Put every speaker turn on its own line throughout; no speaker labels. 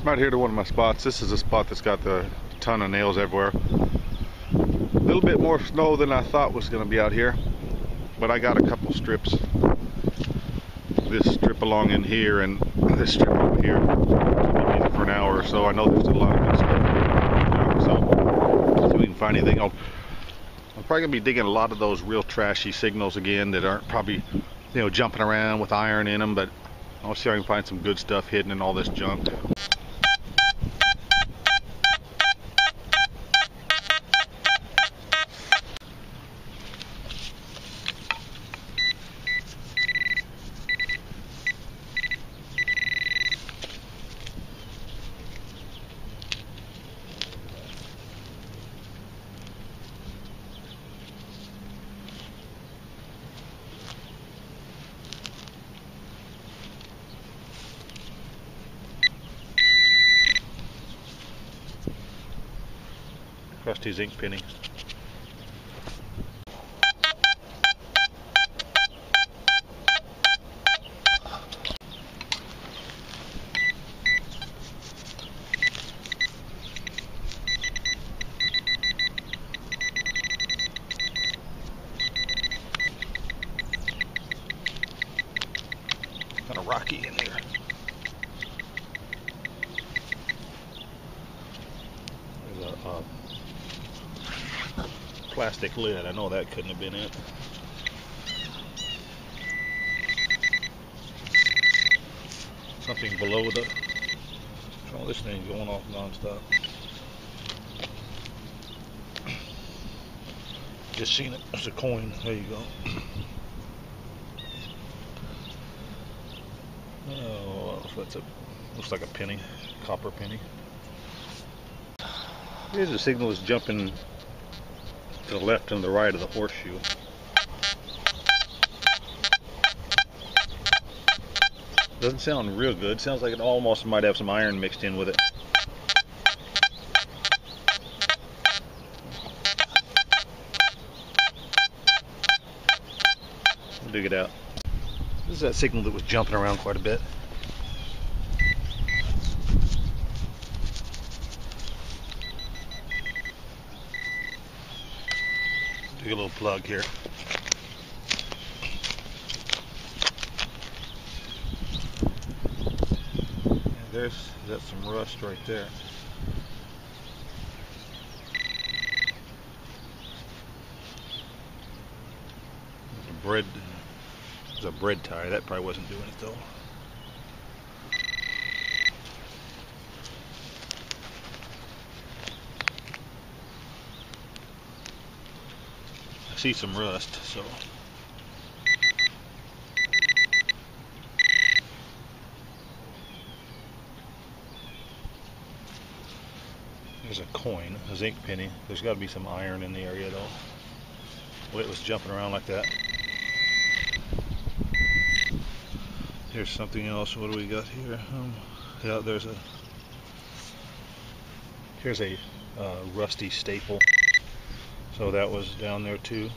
I'm out here to one of my spots. This is a spot that's got a ton of nails everywhere. A little bit more snow than I thought was going to be out here, but I got a couple strips. This strip along in here and this strip over here. For an hour or so. I know there's a lot of good stuff. So see if we can find anything else. I'm probably gonna be digging a lot of those real trashy signals again that aren't probably, you know, jumping around with iron in them, but I'll see if I can find some good stuff hidden in all this junk. Crusty zinc penny. Kind of rocky in here. There's a plastic lid. I know that couldn't have been it. Something below the. Oh, this thing's going off non-stop. Just seen it. It's a coin. There you go. Oh, that's a. Looks like a penny, copper penny. Here's the signal that's jumping to the left and the right of the horseshoe. Doesn't sound real good. Sounds like it almost might have some iron mixed in with it. We'll dig it out. This is that signal that was jumping around quite a bit. Dig a little plug here. And that's some rust right there. There's a bread tie. That probably wasn't doing it though. I see some rust, so. There's a coin, a zinc penny. There's got to be some iron in the area though. Well, it was jumping around like that. Here's something else. What do we got here? Yeah, here's a rusty staple. So that was down there too.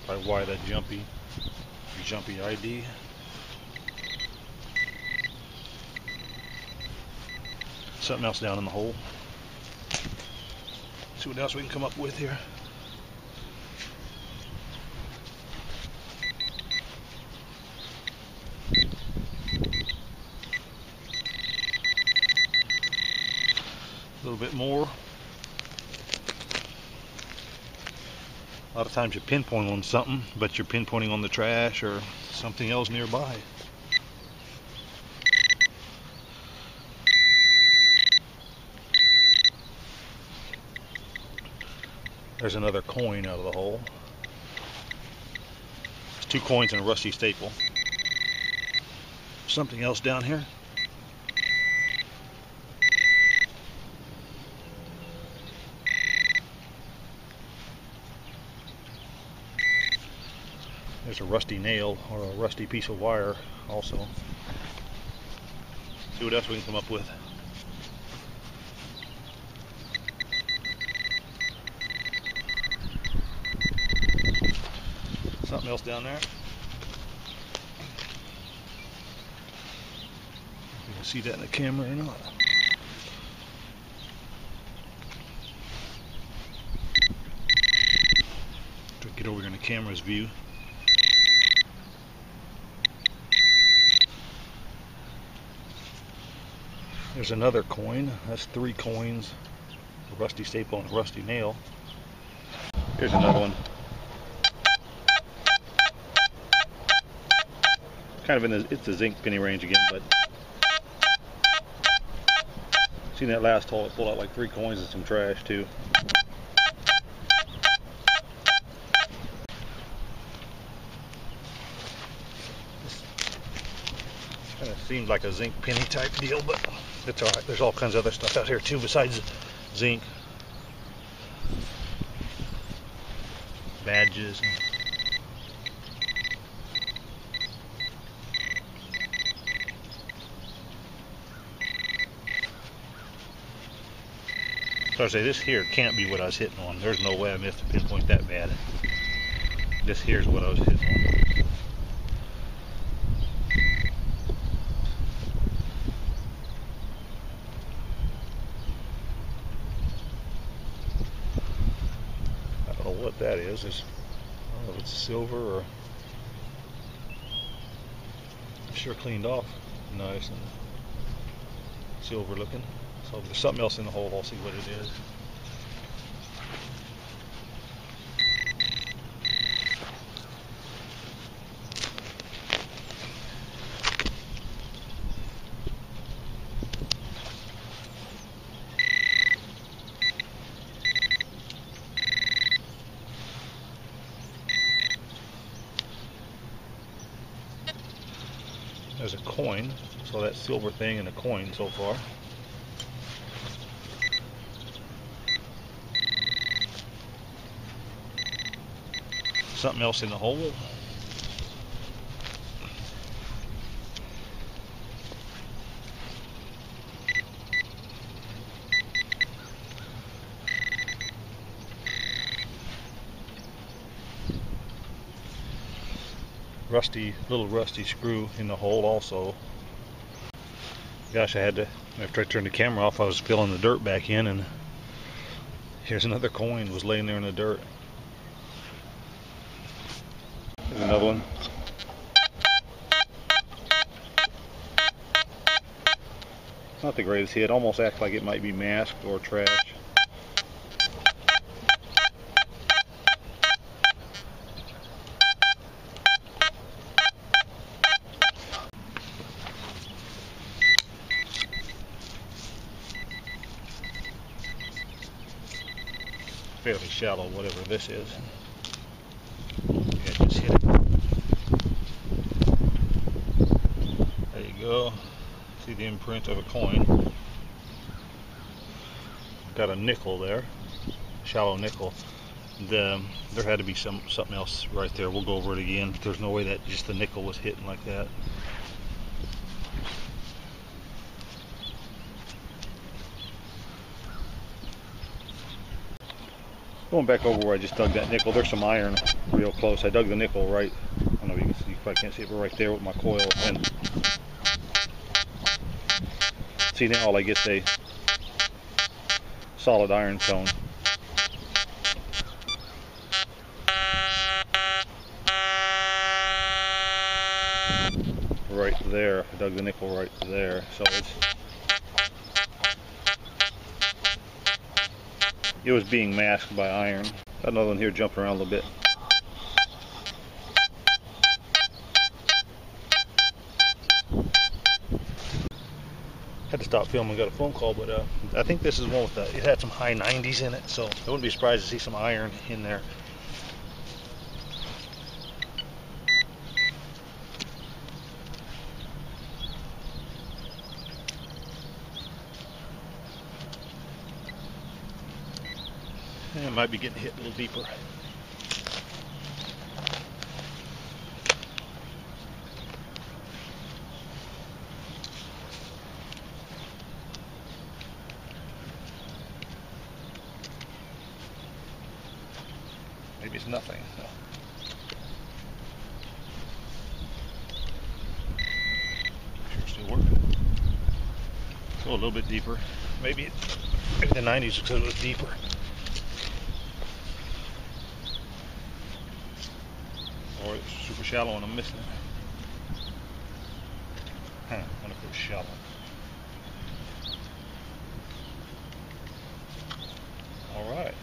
Probably why that jumpy ID. Something else down in the hole. See what else we can come up with here. A little bit more. A lot of times you pinpoint on something, but you're pinpointing on the trash or something else nearby. There's another coin out of the hole. There's 2 coins and a rusty staple. Something else down here. There's a rusty nail or a rusty piece of wire also. See what else we can come up with. Something else down there.
See that in the camera or not? To get over here in the camera's view. There's another coin. That's 3 coins. A rusty staple and a rusty nail. Here's another one. Kind of in the, it's the zinc penny range again, but seen that last hole, it pulled out like 3 coins and some trash too. Kind of seems like a zinc penny type deal, but it's alright. There's all kinds of other stuff out here too besides zinc. Badges. So I say this here can't be what I was hitting on. There's no way I missed a pinpoint that bad. This here's what I was hitting on. I don't know what that is. I don't know if it's silver or sure cleaned off nice and silver looking. So if there's something else in the hole, I'll see what it is. There's a coin, so that silver thing and a coin so far. Something else in the hole. Little rusty screw in the hole also. Gosh, I had to, after I turned the camera off, I was filling the dirt back in, and here's another coin was laying there in the dirt. Here's another one. It's not the greatest hit. Almost acts like it might be masked or trash. Fairly shallow, whatever this is. Yeah, just hit it. There you go. See the imprint of a coin. Got a nickel there, shallow nickel. There had to be something else right there. We'll go over it again. There's no way that just the nickel was hitting like that. Going back over where I just dug that nickel, there's some iron real close. I dug the nickel right, I don't know if you can see, you probably can't see it, but right there with my coil. And see, now all I get is a solid iron tone. Right there, I dug the nickel right there, so it was being masked by iron. Got another one here jumping around a little bit. Had to stop filming, got a phone call, but I think this is one with it had some high 90s in it, so I wouldn't be surprised to see some iron in there. And it might be getting hit a little deeper. Maybe it's nothing. No. Sure, still working. little bit deeper. Maybe the 90s because it was deeper. Or it's super shallow and I'm missing it. I wonder if it was shallow. Alright.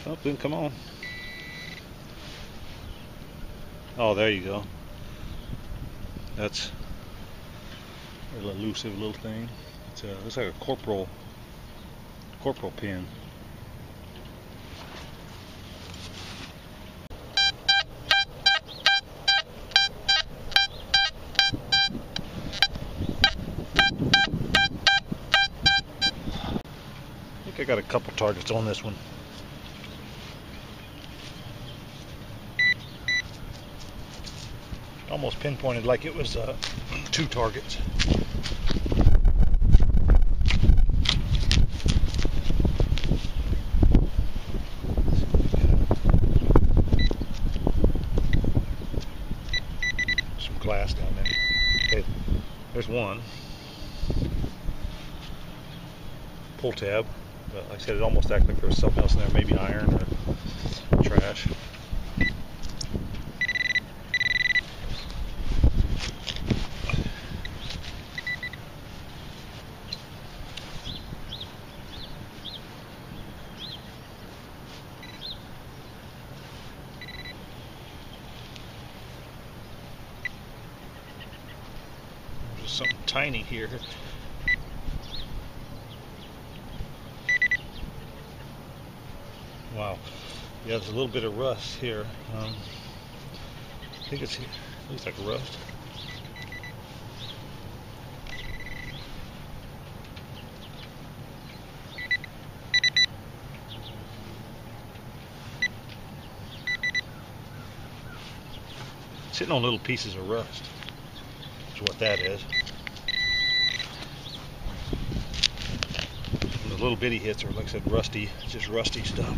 Something, come on. Oh, there you go. That's a little elusive little thing. It's like a corporal pin. I think I got a couple targets on this one. Almost pinpointed like it was 2 targets. Some glass down there. Okay, there's one. Pull tab. But like I said, it almost acted like there was something else in there, maybe iron or trash. Something tiny here. Wow. Yeah, there's a little bit of rust here. I think it looks like rust. Sitting on little pieces of rust. That's what that is. And the little bitty hits are, like I said, rusty, just rusty stuff.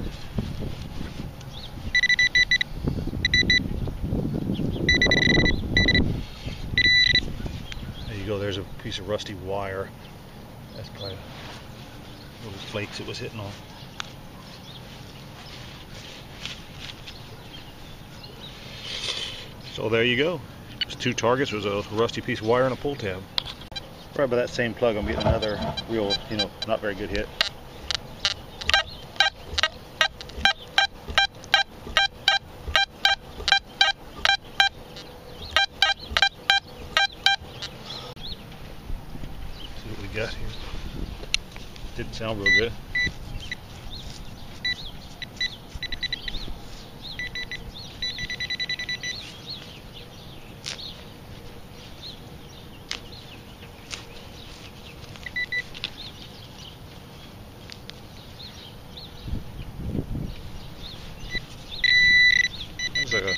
There you go, there's a piece of rusty wire. That's probably little flakes it was hitting on. So there you go. It's 2 targets. It was a rusty piece of wire and a pull tab. Right by that same plug, I'm getting another real, not very good hit. See what we got here. Didn't sound real good. It's like a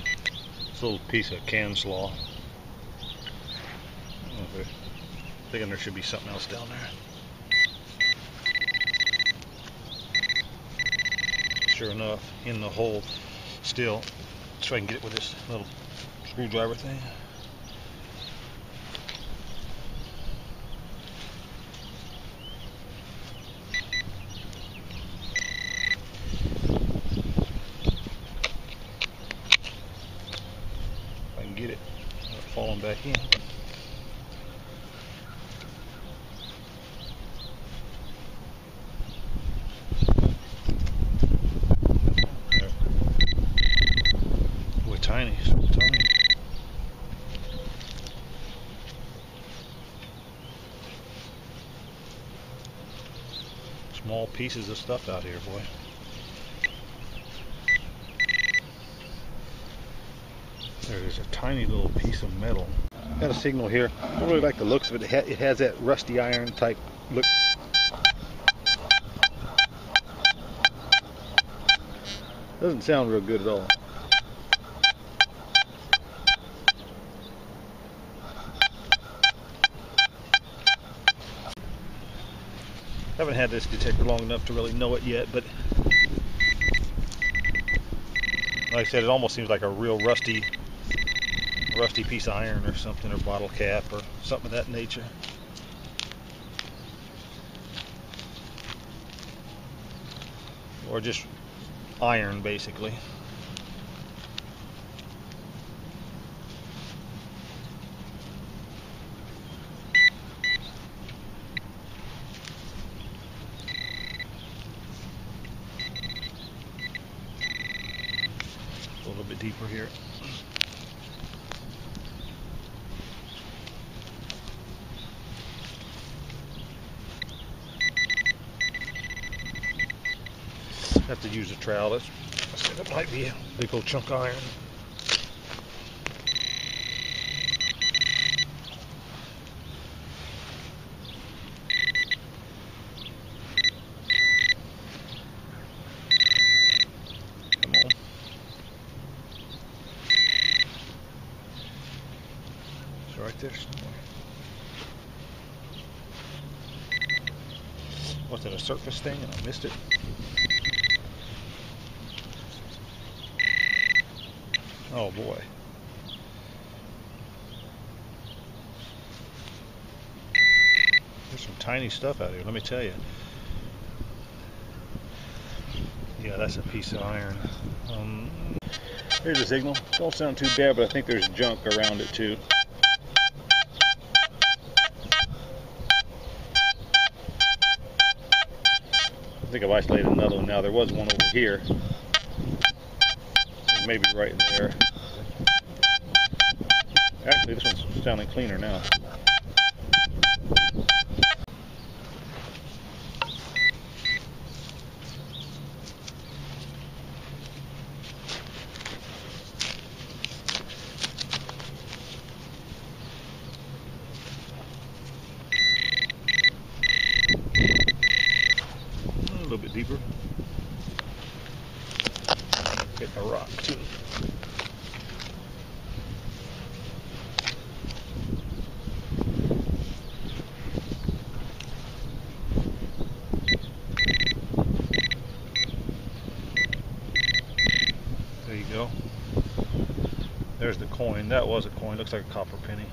little piece of can slaw. I'm thinking there should be something else down there. Sure enough, in the hole still. So I can get it with this little screwdriver thing. If I can get it without falling back in. Tiny, so tiny. Small pieces of stuff out here, boy. There's a tiny little piece of metal. Got a signal here. I don't really like the looks of it. It has that rusty iron type look. Doesn't sound real good at all. had this detector long enough to really know it yet, but like I said, it almost seems like a real rusty piece of iron or something, or bottle cap or something of that nature. Or just iron, basically. A little bit deeper here. Have to use a trowel. That might be a big old chunk of iron. Come on. It's right there somewhere. Was it a surface thing and I missed it? Oh boy. There's some tiny stuff out here, let me tell you. Yeah, that's a piece of iron. Here's a signal. Don't sound too bad, but I think there's junk around it too. I think I've isolated another one now. There was one over here. Maybe right there. Actually, this one's sounding cleaner now. A little bit deeper. Hitting a rock too. There you go. There's the coin. That was a coin. Looks like a copper penny.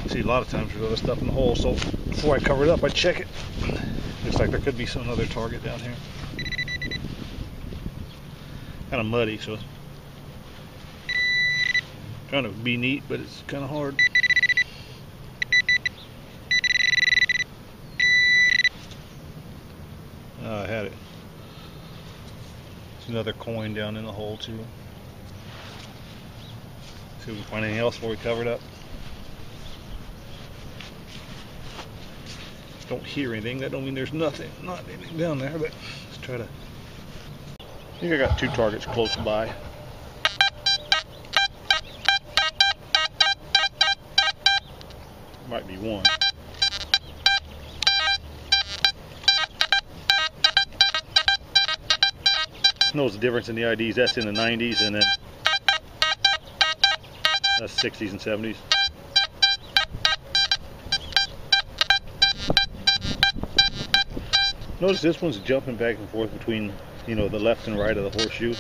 See, a lot of times there's other stuff in the hole, so before I cover it up, I check it. Looks like there could be some other target down here. Kind of muddy, so it's trying to be neat, but it's kind of hard. I had it. There's another coin down in the hole too. See if we can find anything else before we cover it up. Don't hear anything. That don't mean there's not anything down there, but let's try to. I think I got two targets close by. Might be one. Knows the difference in the IDs. That's in the 90s, and then that's 60s and 70s. Notice this one's jumping back and forth between, you know, the left and right of the horseshoe.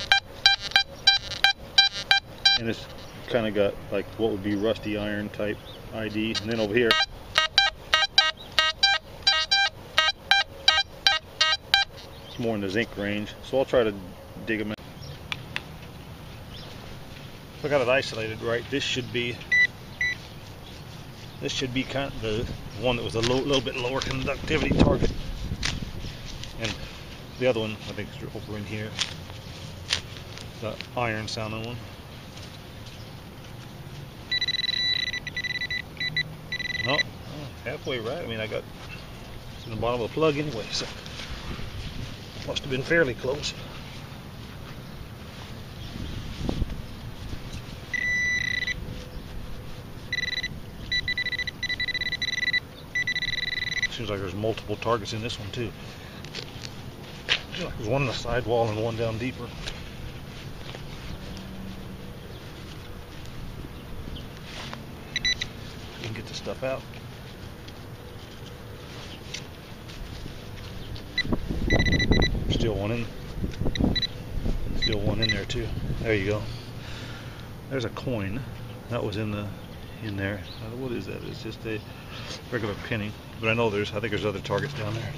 And it's kind of got like what would be rusty iron type ID. And then over here, it's more in the zinc range. So I'll try to dig them in. If I got it isolated right, this should be kind of the one that was a little bit lower conductivity target. And the other one, I think, is over in here. The iron sounding one. Oh, halfway right. I mean, I got it's in the bottom of the plug anyway, so must have been fairly close. Seems like there's multiple targets in this one too. There's one on the sidewall and one down deeper. You can get the stuff out. Still one in there too. There you go. There's a coin that was in there. What is that? It's just a regular penny, but I think there's other targets down there.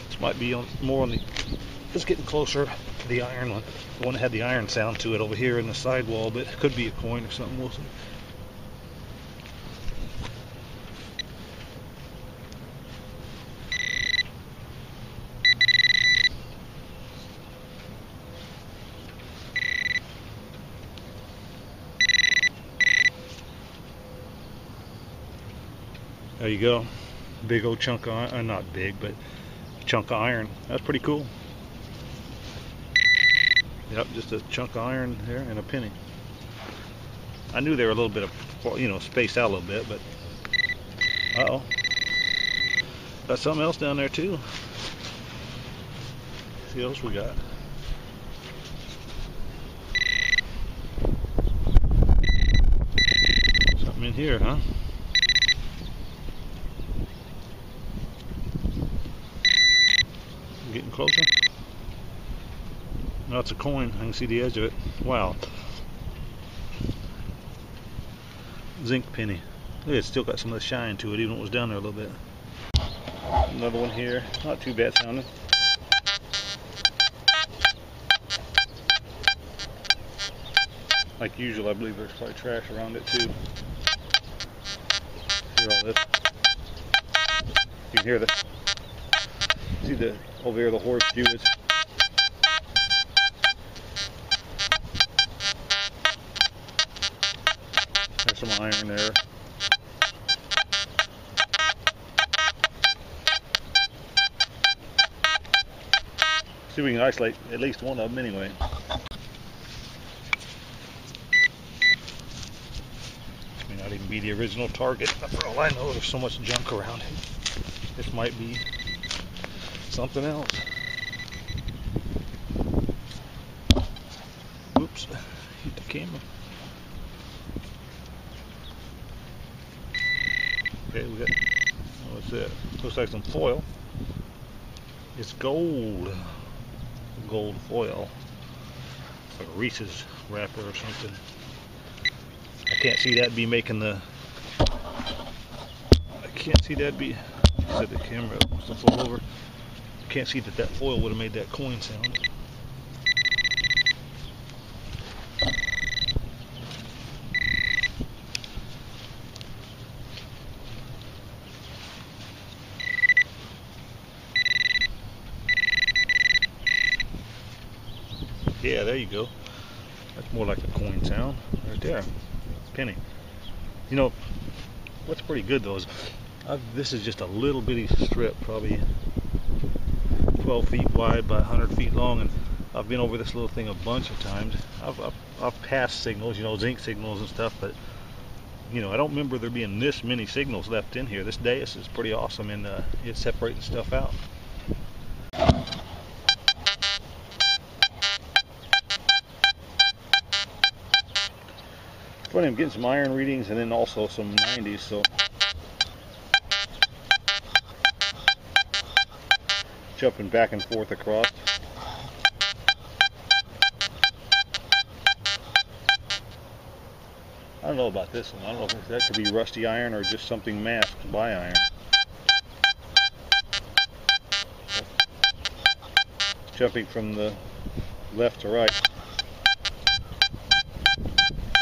This might be more on the. It's getting closer to the iron one. The one that had the iron sound to it over here in the sidewall, but it could be a coin or something. We'll see. There you go. Big old chunk of iron, not big, but chunk of iron. That's pretty cool. Yep, just a chunk of iron there and a penny. I knew they were a little bit of, spaced out a little bit, but uh-oh. Got something else down there too. See what else we got. Something in here, huh? Getting closer. No, it's a coin. I can see the edge of it. Wow. Zinc penny. Look, it's still got some of the shine to it, even though it was down there a little bit. Another one here. Not too bad sounding. Like usual, I believe there's probably trash around it too. Hear all this. You can hear the. See over here the horseshoe is. There's some iron there. See if we can isolate at least one of them anyway. May not even be the original target, but for all I know, there's so much junk around it. This might be something else. Oops, hit the camera. Okay, we got, what's that? Looks like some foil. It's gold. Gold foil. It's like a Reese's wrapper or something. I can't see that be making the. I can't see that be. Set the camera up, must have fall over. Can't see that foil would have made that coin sound. Yeah, there you go. That's more like a coin sound right there. Penny. You know, what's pretty good though is this is just a little bitty strip, probably 12 feet wide by 100 feet long, and I've been over this little thing a bunch of times. I've passed signals, zinc signals and stuff, but I don't remember there being this many signals left in here. This Deus is pretty awesome, and it's separating stuff out. Funny, I'm getting some iron readings and then also some 90s, so jumping back and forth across. I don't know about this one. I don't know if that could be rusty iron or just something masked by iron. Jumping from the left to right.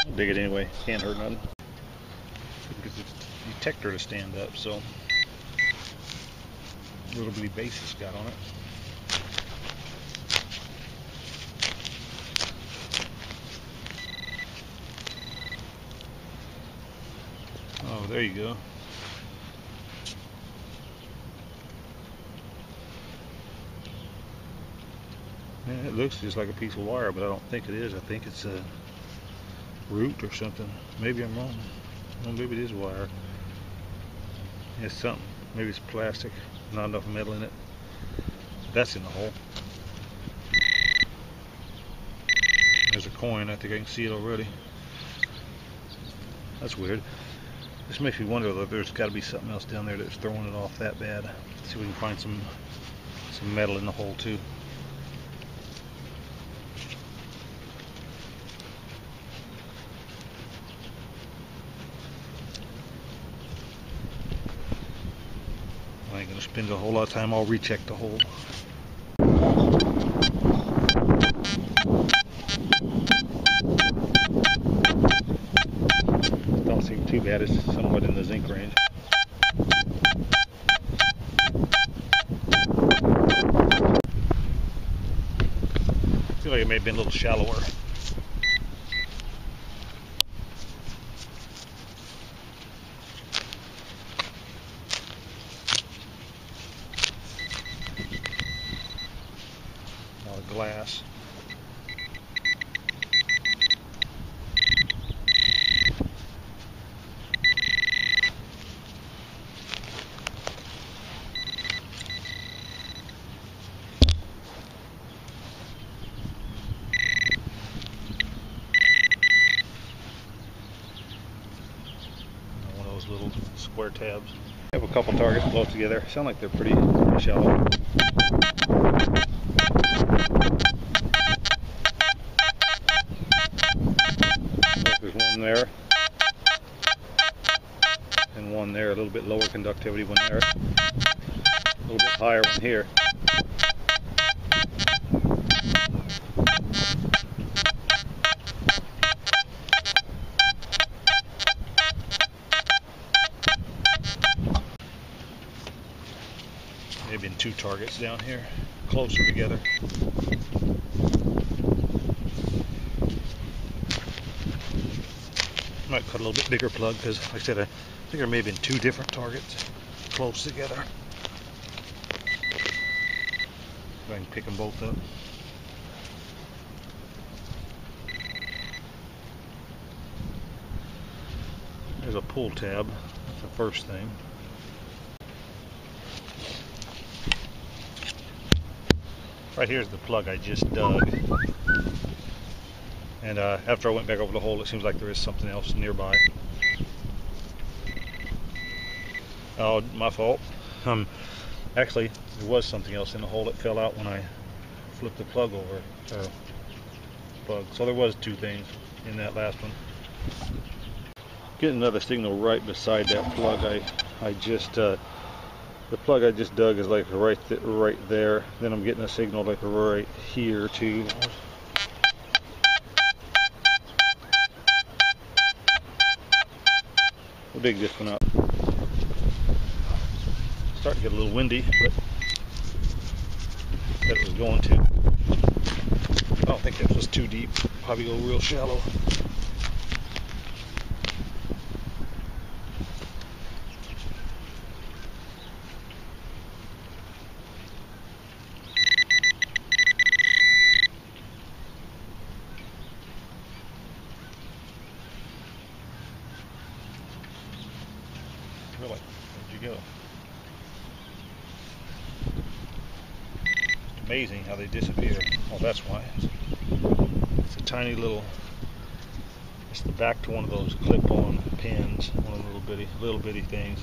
I'll dig it anyway. Can't hurt nothing. Because it's a detector to stand up, so little bitty base it's got on it. Oh, there you go. Yeah, it looks just like a piece of wire, but I don't think it is. I think it's a root or something. Maybe I'm wrong. Well, maybe it is wire. It's something. Maybe it's plastic. Not enough metal in it. That's in the hole. There's a coin. I think I can see it already. That's weird. This makes me wonder though, there's got to be something else down there that's throwing it off that bad. Let's see if we can find some metal in the hole too. I ain't gonna spend a whole lot of time. I'll recheck the hole. Don't seem too bad. It's somewhat in the zinc range. I feel like it may have been a little shallower. Glass. One of those little square tabs. I have a couple targets close together. Sound like they're pretty shallow. There's one there and one there, a little bit lower conductivity one there, a little bit higher one here. Maybe in two targets down here, closer together. Might cut a little bit bigger plug because, like I said, I think there may have been two different targets close together. I can pick them both up. There's a pull tab. That's the first thing. Right here's the plug I just dug. And after I went back over the hole, it seems like there is something else nearby. Oh, my fault. Actually, there was something else in the hole that fell out when I flipped the plug over. So there was two things in that last one. Getting another signal right beside that plug. The plug I just dug is like right there. Then I'm getting a signal like right here too. I'll dig this one up. Starting to get a little windy, but that was going to. I don't think that was too deep. Probably go real shallow. Really? Where'd you go? It's amazing how they disappear. Oh, that's why. It's a tiny little. It's the back to one of those clip-on pins, one of the little bitty things.